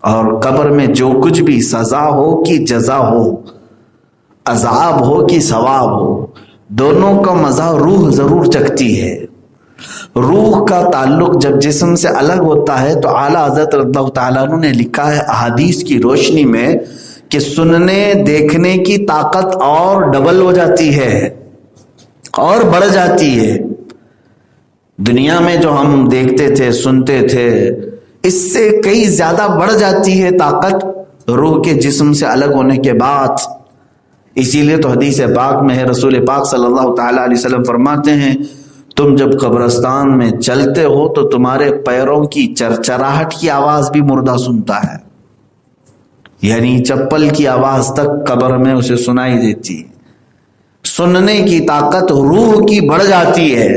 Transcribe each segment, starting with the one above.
اور قبر میں جو کچھ بھی سزا ہو کہ جزا ہو، عذاب ہو کہ ثواب ہو، دونوں کا مزہ روح ضرور چکھتی ہے۔ روح کا تعلق جب جسم سے الگ ہوتا ہے تو اعلیٰ حضرت رضی اللہ تعالیٰ عنہ نے لکھا ہے احادیث کی روشنی میں کہ سننے دیکھنے کی طاقت اور ڈبل ہو جاتی ہے اور بڑھ جاتی ہے۔ دنیا میں جو ہم دیکھتے تھے سنتے تھے اس سے کئی زیادہ بڑھ جاتی ہے طاقت روح کے جسم سے الگ ہونے کے بعد۔ اسی لیے تو حدیث پاک میں ہے، رسول پاک صلی اللہ تعالیٰ علیہ وسلم فرماتے ہیں تم جب قبرستان میں چلتے ہو تو تمہارے پیروں کی چرچراہٹ کی آواز بھی مردہ سنتا ہے، یعنی چپل کی آواز تک قبر میں اسے سنائی دیتی ہے۔ سننے کی طاقت روح کی بڑھ جاتی ہے،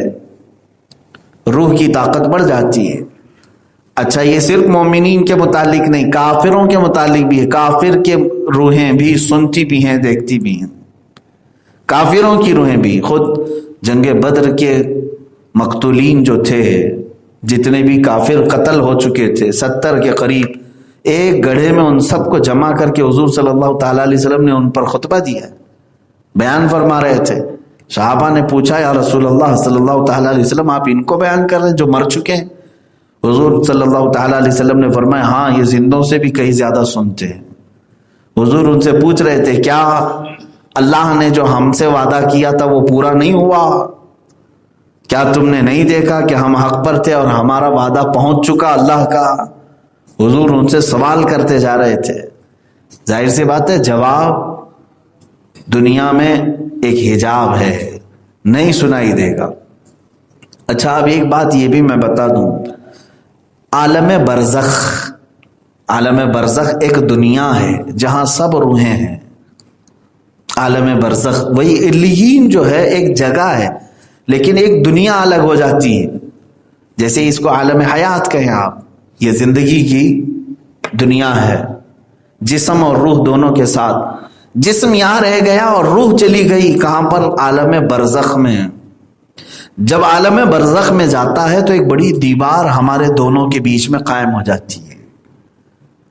روح کی طاقت بڑھ جاتی ہے۔ اچھا یہ صرف مومنین کے متعلق نہیں، کافروں کے متعلق بھی ہے۔ کافر کے روحیں بھی سنتی بھی ہیں دیکھتی بھی ہیں، کافروں کی روحیں بھی۔ خود جنگ بدر کے مقتولین جو تھے، جتنے بھی کافر قتل ہو چکے تھے 70 کے قریب، ایک گڑھے میں ان سب کو جمع کر کے حضور صلی اللہ تعالیٰ علیہ وسلم نے ان پر خطبہ دیا، بیان فرما رہے تھے۔ صحابہ نے پوچھا یا رسول اللہ صلی اللہ تعالیٰ علیہ وسلم آپ ان کو بیان کر رہے ہیں جو مر چکے ہیں؟ حضور صلی اللہ تعالیٰ علیہ وسلم نے فرمایا ہاں یہ زندوں سے بھی کہیں زیادہ سنتے ہیں۔ حضور ان سے پوچھ رہے تھے کیا اللہ نے جو ہم سے وعدہ کیا تھا وہ پورا نہیں ہوا؟ کیا تم نے نہیں دیکھا کہ ہم حق پر تھے اور ہمارا وعدہ پہنچ چکا اللہ کا؟ حضور ان سے سوال کرتے جا رہے تھے۔ ظاہر سی بات ہے جواب دنیا میں ایک حجاب ہے، نہیں سنائی دے گا۔ اچھا اب ایک بات یہ بھی میں بتا دوں، عالم برزخ، عالم برزخ ایک دنیا ہے جہاں سب روحیں ہیں۔ عالم برزخ وہی علیین جو ہے ایک جگہ ہے، لیکن ایک دنیا الگ ہو جاتی ہے۔ جیسے اس کو عالم حیات کہیں آپ، یہ زندگی کی دنیا ہے، جسم اور روح دونوں کے ساتھ۔ جسم یہاں رہ گیا اور روح چلی گئی کہاں پر؟ عالم برزخ میں۔ جب عالم برزخ میں جاتا ہے تو ایک بڑی دیوار ہمارے دونوں کے بیچ میں قائم ہو جاتی ہے،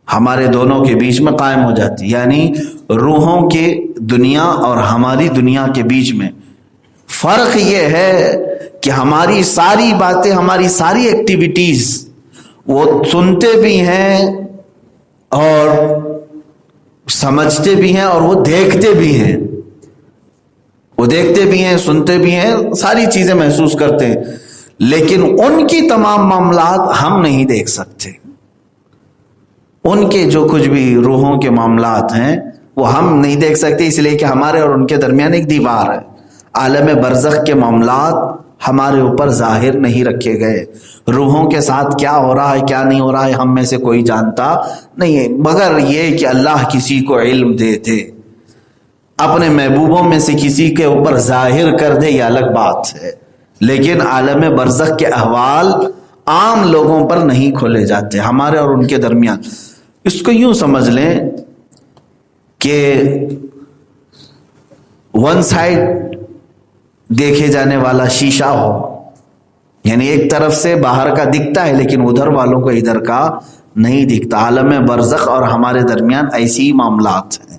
ہمارے دونوں کے بیچ میں قائم ہو جاتی ہے، یعنی روحوں کے دنیا اور ہماری دنیا کے بیچ میں فرق یہ ہے کہ ہماری ساری باتیں، ہماری ساری ایکٹیویٹیز وہ سنتے بھی ہیں اور سمجھتے بھی ہیں اور وہ دیکھتے بھی ہیں، وہ دیکھتے بھی ہیں سنتے بھی ہیں، ساری چیزیں محسوس کرتے ہیں، لیکن ان کی تمام معاملات ہم نہیں دیکھ سکتے۔ ان کے جو کچھ بھی روحوں کے معاملات ہیں وہ ہم نہیں دیکھ سکتے، اس لیے کہ ہمارے اور ان کے درمیان ایک دیوار ہے۔ عالم برزخ کے معاملات ہمارے اوپر ظاہر نہیں رکھے گئے۔ روحوں کے ساتھ کیا ہو رہا ہے کیا نہیں ہو رہا ہے ہم میں سے کوئی جانتا نہیں ہے، مگر یہ کہ اللہ کسی کو علم دے دے، اپنے محبوبوں میں سے کسی کے اوپر ظاہر کر دے، یہ الگ بات ہے۔ لیکن عالم برزخ کے احوال عام لوگوں پر نہیں کھولے جاتے، ہمارے اور ان کے درمیان۔ اس کو یوں سمجھ لیں کہ ون سائڈ دیکھے جانے والا شیشہ ہو، یعنی ایک طرف سے باہر کا دکھتا ہے لیکن ادھر والوں کو ادھر کا نہیں دکھتا۔ عالم برزخ اور ہمارے درمیان ایسی معاملات ہیں۔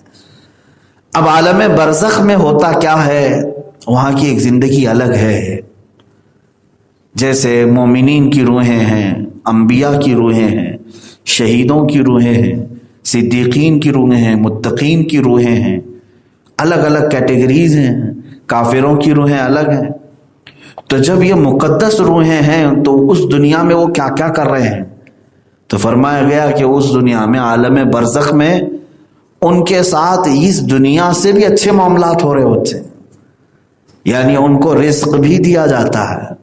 اب عالم برزخ میں ہوتا کیا ہے؟ وہاں کی ایک زندگی الگ ہے۔ جیسے مومنین کی روحیں ہیں، انبیاء کی روحیں ہیں، شہیدوں کی روحیں ہیں، صدیقین کی روحیں ہیں، متقین کی روحیں ہیں، الگ الگ کیٹیگریز ہیں۔ کافروں کی روحیں الگ ہیں۔ تو جب یہ مقدس روحیں ہیں تو اس دنیا میں وہ کیا کیا کر رہے ہیں؟ تو فرمایا گیا کہ اس دنیا میں عالم برزخ میں ان کے ساتھ اس دنیا سے بھی اچھے معاملات ہو رہے ہوتے ہیں، یعنی ان کو رزق بھی دیا جاتا ہے۔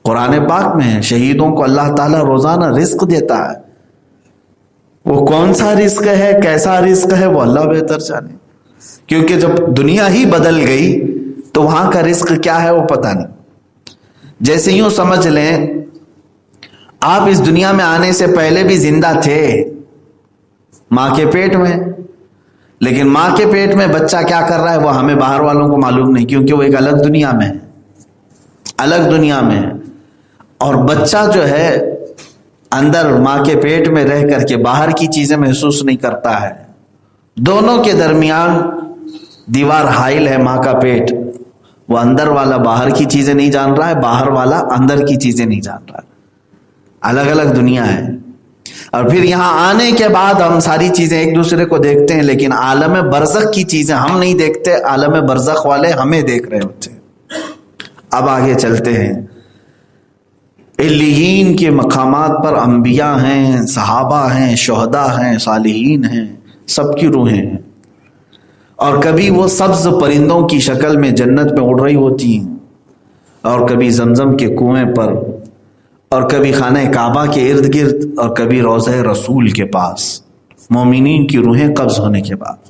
قرآن پاک میں ہے شہیدوں کو اللہ تعالیٰ روزانہ رزق دیتا ہے۔ وہ کون سا رزق ہے، کیسا رزق ہے، وہ اللہ بہتر جانے، کیونکہ جب دنیا ہی بدل گئی تو وہاں کا رزق کیا ہے وہ پتہ نہیں۔ جیسے یوں سمجھ لیں آپ اس دنیا میں آنے سے پہلے بھی زندہ تھے ماں کے پیٹ میں، لیکن ماں کے پیٹ میں بچہ کیا کر رہا ہے وہ ہمیں باہر والوں کو معلوم نہیں، کیونکہ وہ ایک الگ دنیا میں ہے، الگ دنیا میں ہے۔ اور بچہ جو ہے اندر ماں کے پیٹ میں رہ کر کے باہر کی چیزیں محسوس نہیں کرتا ہے. دونوں کے درمیان دیوار حائل ہے ماں کا پیٹ. وہ اندر والا باہر کی چیزیں نہیں جان رہا ہے, باہر والا اندر کی چیزیں نہیں جان رہا ہے. الگ الگ دنیا ہے. اور پھر یہاں آنے کے بعد ہم ساری چیزیں ایک دوسرے کو دیکھتے ہیں, لیکن عالم برزخ کی چیزیں ہم نہیں دیکھتے, عالم برزخ والے ہمیں دیکھ رہے ہوتے ہیں. اب آگے چلتے ہیں. علیین کے مقامات پر انبیاء ہیں, صحابہ ہیں, شہداء ہیں, صالحین ہیں, سب کی روحیں ہیں. اور کبھی وہ سبز پرندوں کی شکل میں جنت میں اڑ رہی ہوتی ہیں, اور کبھی زمزم کے کنویں پر, اور کبھی خانہ کعبہ کے ارد گرد, اور کبھی روضہ رسول کے پاس. مومنین کی روحیں قبض ہونے کے بعد.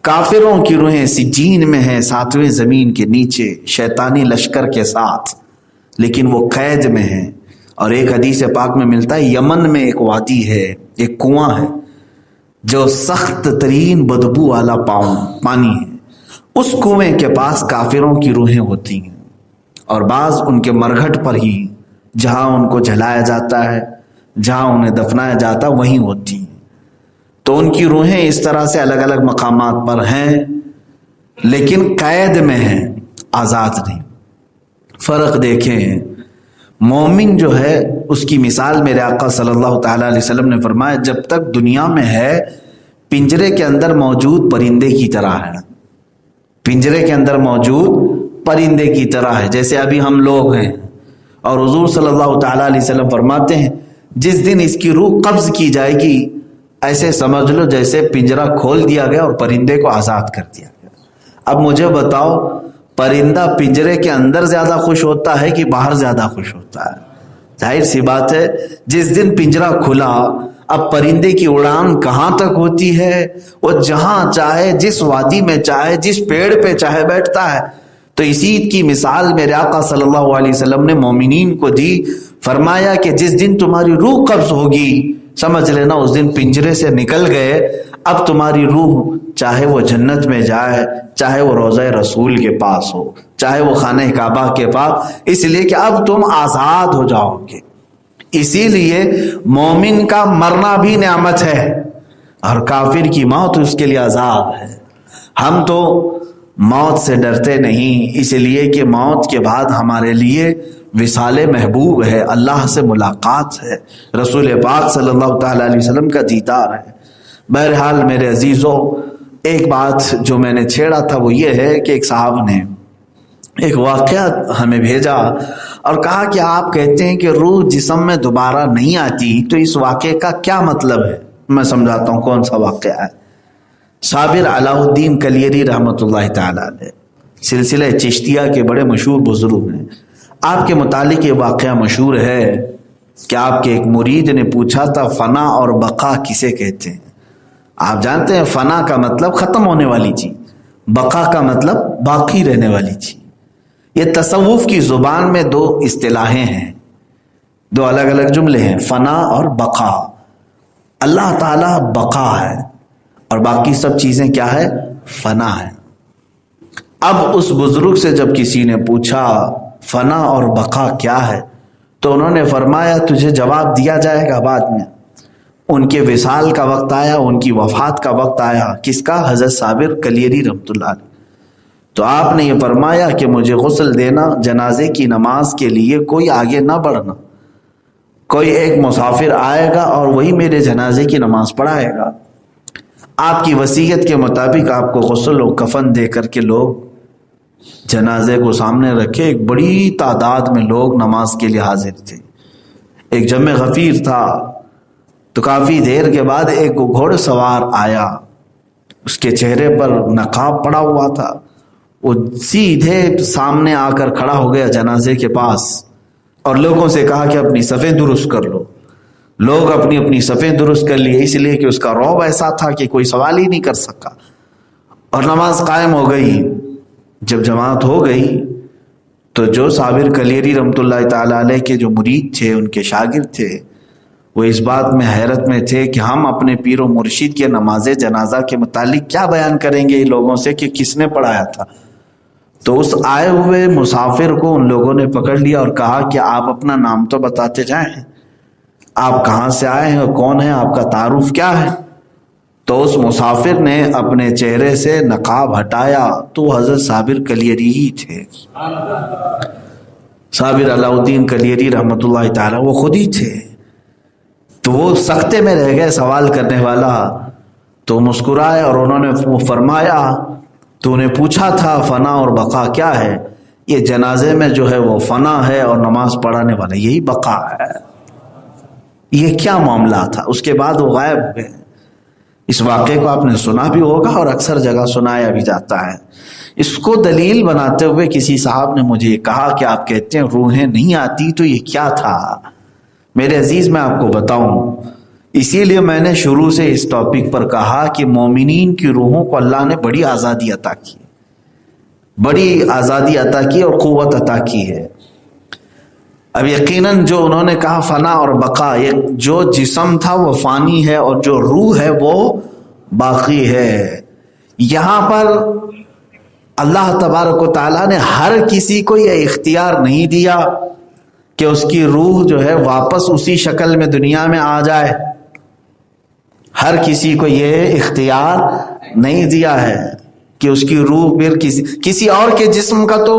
کافروں کی روحیں سجین میں ہیں, ساتویں زمین کے نیچے شیطانی لشکر کے ساتھ, لیکن وہ قید میں ہیں. اور ایک حدیث پاک میں ملتا ہے یمن میں ایک وادی ہے, ایک کنواں ہے جو سخت ترین بدبو والا پانی ہے. اس کنویں کے پاس کافروں کی روحیں ہوتی ہیں, اور بعض ان کے مرگھٹ پر ہی جہاں ان کو جلایا جاتا ہے, جہاں انہیں دفنایا جاتا ہے, وہیں ہوتی ہیں. تو ان کی روحیں اس طرح سے الگ الگ مقامات پر ہیں, لیکن قید میں ہیں, آزاد نہیں. فرق دیکھیں, مومن جو ہے اس کی مثال میرے آقا صلی اللہ تعالیٰ علیہ وسلم نے فرمایا جب تک دنیا میں ہے پنجرے کے اندر موجود پرندے کی طرح ہے. پنجرے کے اندر موجود پرندے کی طرح ہے, جیسے ابھی ہم لوگ ہیں. اور حضور صلی اللہ تعالیٰ علیہ وسلم فرماتے ہیں جس دن اس کی روح قبض کی جائے گی ایسے سمجھ لو جیسے پنجرہ کھول دیا گیا اور پرندے کو آزاد کر دیا گیا. اب مجھے بتاؤ, پرندہ پنجرے کے اندر زیادہ خوش ہوتا ہے کہ باہر زیادہ خوش ہوتا ہے؟ ظاہر سی بات ہے جس دن پنجرہ کھلا اب پرندے کی اڑان کہاں تک ہوتی ہے؟ وہ جہاں چاہے, جس وادی میں چاہے, جس پیڑ پہ چاہے بیٹھتا ہے. تو اسی کی مثال میرے آقا صلی اللہ علیہ وسلم نے مومنین کو دی. فرمایا کہ جس دن تمہاری روح قبض ہوگی سمجھ لینا اس دن پنجرے سے نکل گئے. اب تمہاری روح چاہے وہ جنت میں جائے, چاہے وہ روضہ رسول کے پاس ہو, چاہے وہ خانہ کعبہ کے پاس, اس لیے کہ اب تم آزاد ہو جاؤ گے. اسی لیے مومن کا مرنا بھی نعمت ہے اور کافر کی موت اس کے لیے عذاب ہے. ہم تو موت سے ڈرتے نہیں, اس لیے کہ موت کے بعد ہمارے لیے وصال محبوب ہے, اللہ سے ملاقات ہے, رسول پاک صلی اللہ تعالیٰ علیہ وسلم کا دیدار ہے. بہرحال میرے عزیزوں, ایک بات جو میں نے چھیڑا تھا وہ یہ ہے کہ ایک صاحب نے ایک واقعہ ہمیں بھیجا اور کہا کہ آپ کہتے ہیں کہ روح جسم میں دوبارہ نہیں آتی, تو اس واقعے کا کیا مطلب ہے؟ میں سمجھاتا ہوں کون سا واقعہ ہے. صابر علاء الدین کلیری رحمۃ اللہ تعالیٰ علیہ سلسلہ چشتیہ کے بڑے مشہور بزرگ ہیں. آپ کے متعلق یہ واقعہ مشہور ہے کہ آپ کے ایک مرید نے پوچھا تھا فنا اور بقا کسے کہتے ہیں؟ آپ جانتے ہیں فنا کا مطلب ختم ہونے والی چیز, بقا کا مطلب باقی رہنے والی چیز. یہ تصوف کی زبان میں دو اصطلاحیں ہیں, دو الگ الگ جملے ہیں, فنا اور بقا. اللہ تعالیٰ بقا ہے اور باقی سب چیزیں کیا ہے؟ فنا ہے. اب اس بزرگ سے جب کسی نے پوچھا فنا اور بقا کیا ہے تو انہوں نے فرمایا تجھے جواب دیا جائے گا بعد میں. ان کے وصال کا وقت آیا, ان کی وفات کا وقت آیا. کس کا؟ حضرت صابر کلیری رحمۃ اللہ علیہ. تو آپ نے یہ فرمایا کہ مجھے غسل دینا, جنازے کی نماز کے لیے کوئی آگے نہ بڑھنا, کوئی ایک مسافر آئے گا اور وہی میرے جنازے کی نماز پڑھائے گا. آپ کی وصیت کے مطابق آپ کو غسل و کفن دے کر کے لوگ جنازے کو سامنے رکھے. ایک بڑی تعداد میں لوگ نماز کے لیے حاضر تھے. ایک جمع غفیر تھا. تو کافی دیر کے بعد ایک گھوڑ سوار آیا, اس کے چہرے پر نقاب پڑا ہوا تھا. وہ سیدھے سامنے آ کر کھڑا ہو گیا جنازے کے پاس اور لوگوں سے کہا کہ اپنی صفیں درست کر لو. لوگ اپنی اپنی صفیں درست کر لیے, اس لیے کہ اس کا رعب ایسا تھا کہ کوئی سوال ہی نہیں کر سکا. اور نماز قائم ہو گئی. جب جماعت ہو گئی تو جو صابر کلیری رحمۃ اللہ تعالیٰ علیہ کے جو مرید تھے, ان کے شاگرد تھے, وہ اس بات میں حیرت میں تھے کہ ہم اپنے پیر و مرشد کے نماز جنازہ کے متعلق کیا بیان کریں گے لوگوں سے کہ کس نے پڑھایا تھا. تو اس آئے ہوئے مسافر کو ان لوگوں نے پکڑ لیا اور کہا کہ آپ اپنا نام تو بتاتے جائیں. آپ کہاں سے آئے ہیں اور کون ہیں، آپ کا تعارف کیا ہے؟ تو اس مسافر نے اپنے چہرے سے نقاب ہٹایا تو حضرت صابر کلیری ہی تھے، صابر علاء الدین کلیری رحمۃ اللہ تعالی، وہ خود ہی تھے۔ تو وہ سکتے میں رہ گئے سوال کرنے والا، تو مسکرائے اور انہوں نے فرمایا تو نے پوچھا تھا فنا اور بقا کیا ہے؟ یہ جنازے میں جو ہے وہ فنا ہے اور نماز پڑھانے والا یہی بقا ہے۔ یہ کیا معاملہ تھا؟ اس کے بعد وہ غائب ہو گئے۔ اس واقعے کو آپ نے سنا بھی ہوگا اور اکثر جگہ سنایا بھی جاتا ہے۔ اس کو دلیل بناتے ہوئے کسی صاحب نے مجھے کہا کہ آپ کہتے ہیں روحیں نہیں آتی، تو یہ کیا تھا؟ میرے عزیز میں آپ کو بتاؤں، اسی لیے میں نے شروع سے اس ٹاپک پر کہا کہ مومنین کی روحوں کو اللہ نے بڑی آزادی عطا کی، بڑی آزادی عطا کی اور قوت عطا کی ہے۔ اب یقیناً جو انہوں نے کہا فنا اور بقا، جو جسم تھا وہ فانی ہے اور جو روح ہے وہ باقی ہے۔ یہاں پر اللہ تبارک و تعالیٰ نے ہر کسی کو یہ اختیار نہیں دیا کہ اس کی روح جو ہے واپس اسی شکل میں دنیا میں آ جائے، ہر کسی کو یہ اختیار نہیں دیا ہے کہ اس کی روح پھر کسی اور کے جسم کا تو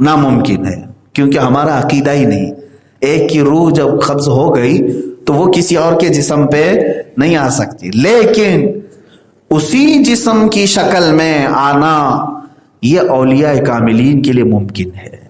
ناممکن ہے، کیونکہ ہمارا عقیدہ ہی نہیں۔ ایک کی روح جب قبض ہو گئی تو وہ کسی اور کے جسم پہ نہیں آ سکتی، لیکن اسی جسم کی شکل میں آنا یہ اولیاء کاملین کے لیے ممکن ہے۔